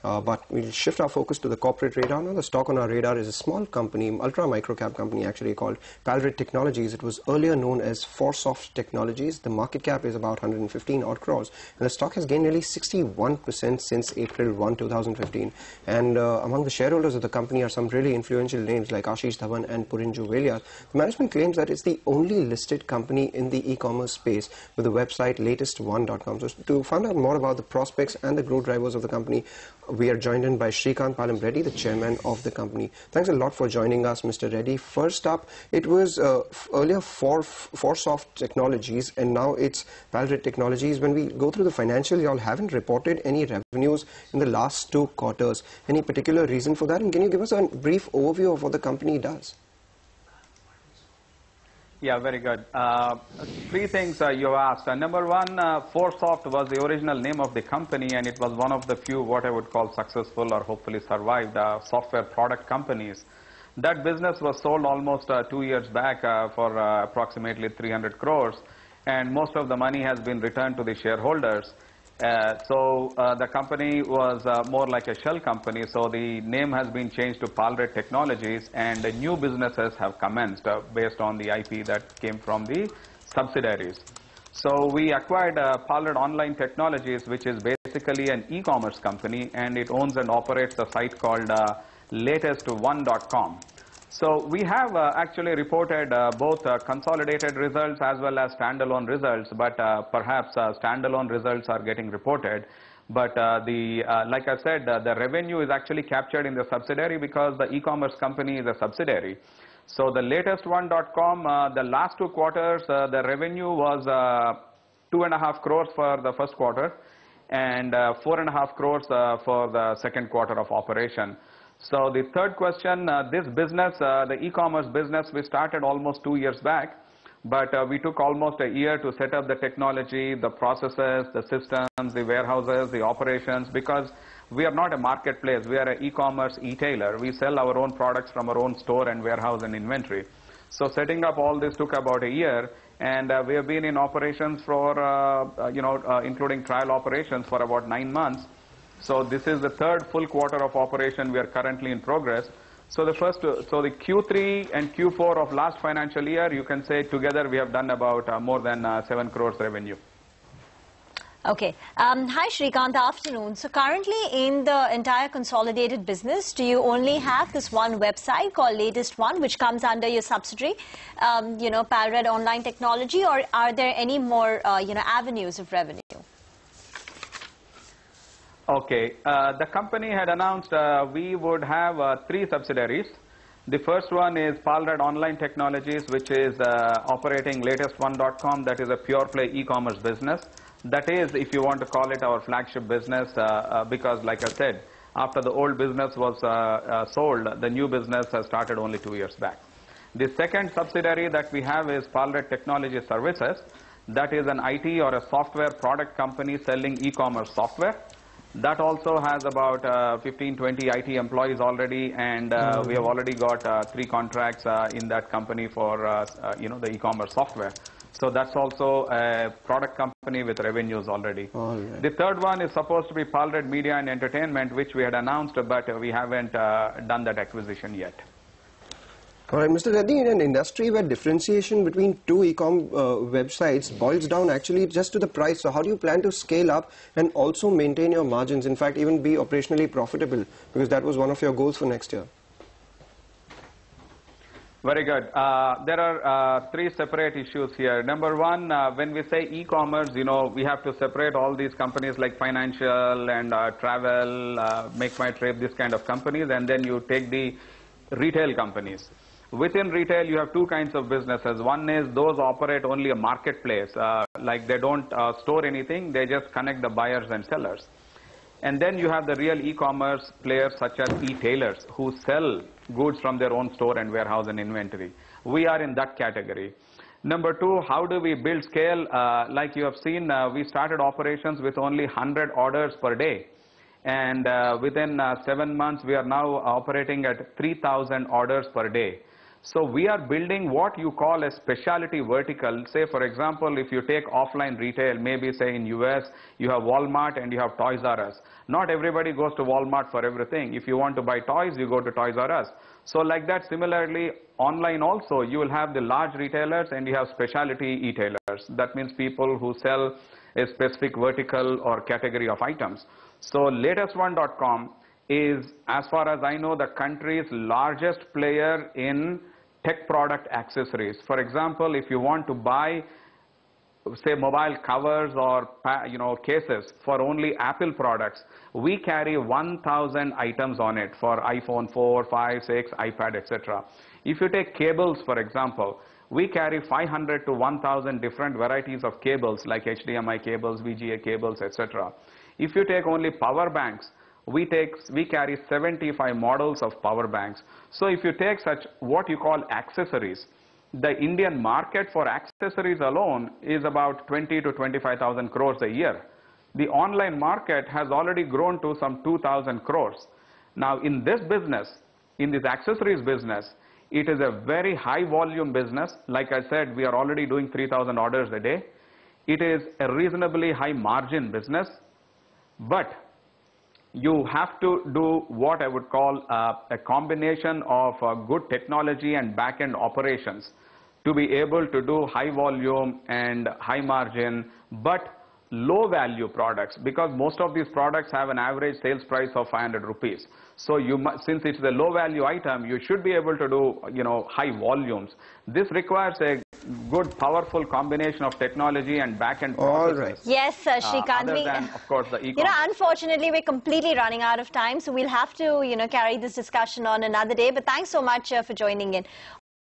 But we'll shift our focus to the corporate radar now. The stock on our radar is a small company, ultra micro cap company actually, called Palred Technologies. It was earlier known as Palred Technologies. The market cap is about 115 odd crores, and the stock has gained nearly 61% since April 1, 2015. And among the shareholders of the company are some really influential names like Ashish Dhawan and Purinju Velia. The management claims that it's the only listed company in the e-commerce space with the website latest1.com. So to find out more about the prospects and the growth drivers of the company, we are joined in by Srikant Palem Reddy, the chairman of the company. Thanks a lot for joining us, Mr. Reddy. First up, it was earlier Palred Technologies, and now it's Palred Technologies. When we go through the financials, you all haven't reported any revenues in the last 2 quarters. Any particular reason for that? And can you give us a brief overview of what the company does? Yeah, very good. 3 things you asked. Number 1, Foresoft was the original name of the company, and it was one of the few what I would call successful or hopefully survived software product companies. That business was sold almost 2 years back for approximately 300 crores, and most of the money has been returned to the shareholders. The company was more like a shell company, so the name has been changed to Palred Technologies, and new businesses have commenced based on the IP that came from the subsidiaries. So we acquired Palred Online Technologies, which is basically an e-commerce company, and it owns and operates a site called latest1.com. So we have actually reported both consolidated results as well as standalone results, but perhaps standalone results are getting reported. But like I said, the revenue is actually captured in the subsidiary because the e-commerce company is a subsidiary. So the latest1.com, the last 2 quarters, the revenue was 2.5 crores for the first quarter and 4.5 crores for the second quarter of operation. So the third question, this business, the e-commerce business, we started almost 2 years back, but we took almost a year to set up the technology, the processes, the systems, the warehouses, the operations, because we are not a marketplace. We are an e-commerce e-tailer. We sell our own products from our own store and warehouse and inventory. So setting up all this took about a year, and we have been in operations for, including trial operations for about 9 months. So this is the 3rd full quarter of operation. We are currently in progress. So the Q3 and Q4 of last financial year, you can say together we have done about more than 7 crores revenue. Okay. Hi Srikant, afternoon. So currently in the entire consolidated business, do you only have this one website called Latest One, which comes under your subsidiary, Palred Online Technology, or are there any more, avenues of revenue? Okay, the company had announced we would have 3 subsidiaries. The first one is Palred Online Technologies, which is operating latest1.com. That is a pure play e-commerce business. That is, if you want to call it, our flagship business, because like I said, after the old business was sold, the new business has started only 2 years back. The second subsidiary that we have is Palred Technology Services. That is an IT or a software product company selling e-commerce software. That also has about 15-20 IT employees already, and we have already got 3 contracts in that company for the e-commerce software. So that's also a product company with revenues already. Right. The third one is supposed to be Palred Media and Entertainment, which we had announced, but we haven't done that acquisition yet. All right, Mr. Reddy, in an industry where differentiation between 2 e-com websites boils down actually just to the price, so how do you plan to scale up and also maintain your margins, in fact even be operationally profitable, because that was one of your goals for next year? Very good. There are 3 separate issues here. Number 1, when we say e-commerce, we have to separate all these companies like financial and travel, Make My Trip, this kind of companies, and then you take the retail companies. Within retail, you have 2 kinds of businesses. One is those operate only a marketplace, like they don't store anything, they just connect the buyers and sellers. And then you have the real e-commerce players such as e-tailers who sell goods from their own store and warehouse and inventory. We are in that category. Number 2, how do we build scale? Like you have seen, we started operations with only 100 orders per day. And within 7 months, we are now operating at 3,000 orders per day. So we are building what you call a specialty vertical. Say, for example, if you take offline retail, maybe say in US, you have Walmart and you have Toys R Us. Not everybody goes to Walmart for everything. If you want to buy toys, you go to Toys R Us. So like that, similarly, online also, you will have the large retailers and you have specialty e-tailers. That means people who sell a specific vertical or category of items. So latest1.com is, as far as I know, the country's largest player in tech product accessories. For example, if you want to buy, say, mobile covers or cases for only Apple products, we carry 1,000 items on it for iPhone 4, 5, 6, iPad, etc. If you take cables, for example, we carry 500 to 1,000 different varieties of cables like HDMI cables, VGA cables, etc. If you take only power banks, we carry 75 models of power banks. So if you take such what you call accessories, the Indian market for accessories alone is about 20 to 25,000 crores a year. The online market has already grown to some 2,000 crores. Now in this business, in this accessories business, it is a very high volume business. Like I said, we are already doing 3,000 orders a day. It is a reasonably high margin business, but you have to do what I would call a combination of good technology and back-end operations to be able to do high volume and high margin, but low value products, because most of these products have an average sales price of 500 rupees. So since it's a low value item, you should be able to do, high volumes. This requires a good, powerful combination of technology and back-end processes. All right. Yes, Srikant. Other than, of course, the e-commerce. Unfortunately, we're completely running out of time, so we'll have to, carry this discussion on another day. But thanks so much for joining in.